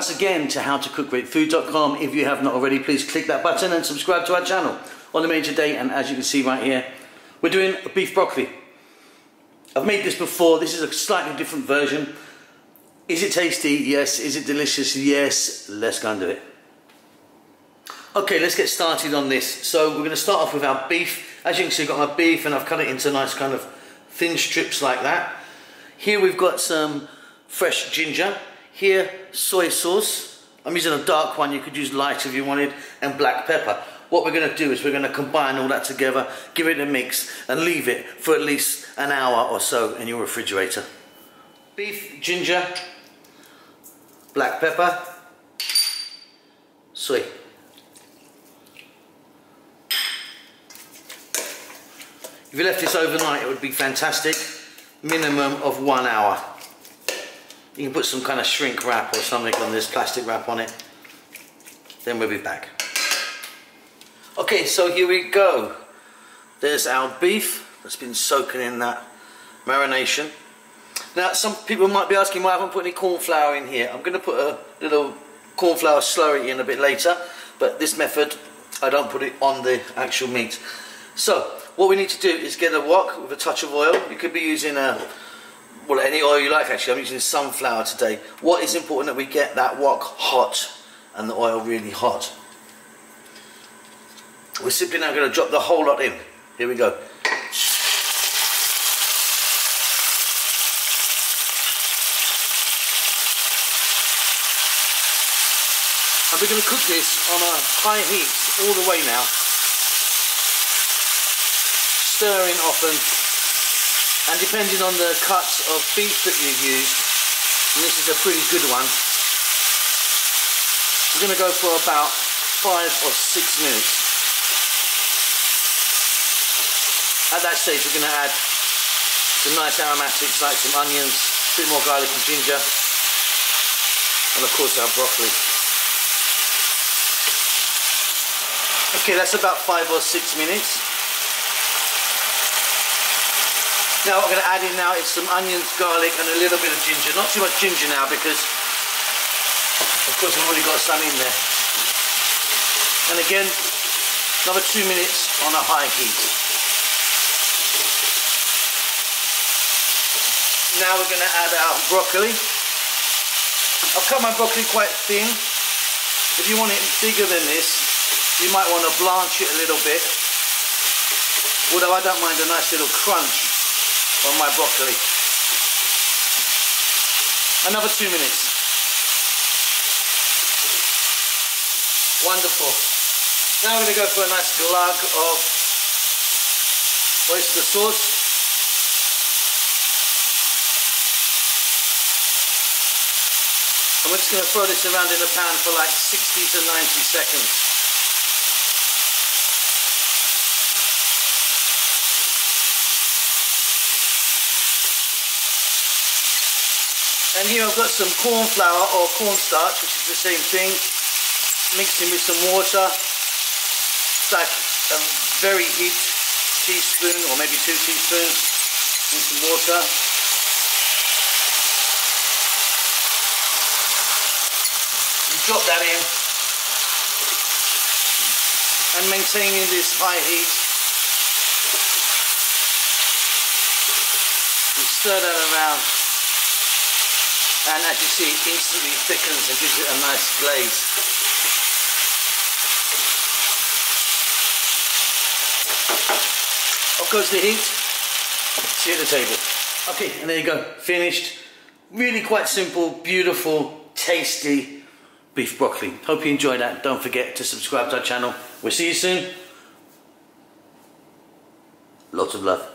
once again to howtocookgreatfood.com. If you have not already, please click that button and subscribe to our channel on the main today. And as you can see right here, we're doing a beef broccoli. I've made this before. This is a slightly different version. Is it tasty? Yes. Is it delicious? Yes. Let's go and do it. Okay, let's get started on this. So we're going to start off with our beef. As you can see, I've got my beef and I've cut it into nice kind of thin strips like that. Here we've got some fresh ginger. Here, soy sauce. I'm using a dark one. You could use light if you wanted, and black pepper. What we're going to do is we're going to combine all that together, give it a mix, and leave it for at least an hour or so in your refrigerator. Beef, ginger, black pepper, soy. If you left this overnight, it would be fantastic. Minimum of 1 hour. You can put some kind of shrink wrap or something on this, plastic wrap on it. Then we'll be back. Okay, so here we go. There's our beef that's been soaking in that marination. Now, some people might be asking why I haven't put any corn flour in here. I'm going to put a little corn flour slurry in a bit later, but this method, I don't put it on the actual meat. So, what we need to do is get a wok with a touch of oil. You could be using well, any oil you like actually. I'm using sunflower today. What is important that we get that wok hot and the oil really hot. We're simply now going to drop the whole lot in. Here we go. And we're going to cook this on a high heat all the way now. Stirring often. And depending on the cuts of beef that you've used, and this is a pretty good one, we're going to go for about 5 or 6 minutes. At that stage we're going to add some nice aromatics like some onions, a bit more garlic and ginger, and of course our broccoli. Okay, that's about 5 or 6 minutes. Now what I'm going to add in now is some onions, garlic and a little bit of ginger. Not too much ginger now because of course I've already got some in there. And again, another 2 minutes on a high heat. Now we're going to add our broccoli. I've cut my broccoli quite thin. If you want it bigger than this, you might want to blanch it a little bit. Although I don't mind a nice little crunch on my broccoli. Another 2 minutes. Wonderful. Now we're going to go for a nice glug of oyster sauce. And we're just going to throw this around in the pan for like 60 to 90 seconds. And here I've got some corn flour or cornstarch, which is the same thing, mixed in with some water. It's like a very heaped teaspoon or maybe 2 teaspoons with some water. Drop that in and maintaining this high heat, we stir that around, and as you see it instantly thickens and gives it a nice glaze. Off goes the heat. See you at the table. Okay, and there you go, finished. Really quite simple, beautiful, tasty beef broccoli. Hope you enjoyed that. Don't forget to subscribe to our channel. We'll see you soon. Lots of love.